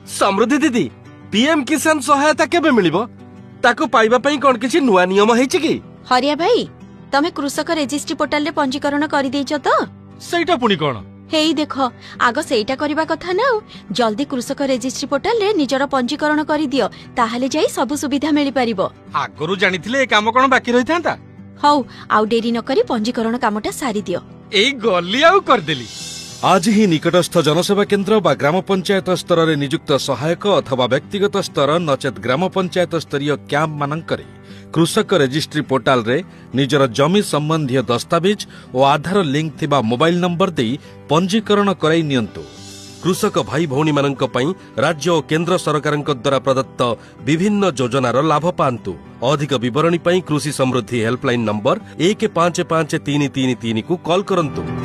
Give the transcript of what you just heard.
समृद्धि दीदी पीएम किसान सहायता केबे मिलिबो ताको पाइबा पई कोन किछि नुवा नियम हेछि कि? हरिया भाई तमे कृषक रजिस्ट्री पोर्टल रे पंजीकरण करि दैछो तो? सेटा पुनी कोन? हेई देखो आगो सेटा करबा कथा ना जल्दी कृषक रजिस्ट्री पोर्टल रे निजर पंजीकरण करि दियो ताहाले जाई सब सुविधा मिलि परिबो। आगरु जानिथिले ए काम कोन बाकी रहि थांता? हौ आउ देरी न करी पंजीकरण कामटा सारी दियो। एई गल्ली आउ कर देली। आज ही निकटस्थ जनसेवा केन्द्र बा ग्राम पंचायत स्तर रे नियुक्त सहायक अथवा व्यक्तिगत स्तर नचेत ग्राम पंचायत स्तरीय कैंप मानकरे कृषक रजिस्ट्री पोर्टाल रे निजर जमी संबंधी दस्तावेज और आधार लिंक थिबा मोबाइल नंबर दे पंजीकरण कराई नियंतु। कृषक भाई भौणी मानक पई राज्य और केंद्र सरकारक द्वारा प्रदत्त विभिन्न योजनार लाभ पांतु। अधिक विवरणी पई कृषि समृद्धि हेल्पलाइन नंबर 155333 को कॉल करंतु।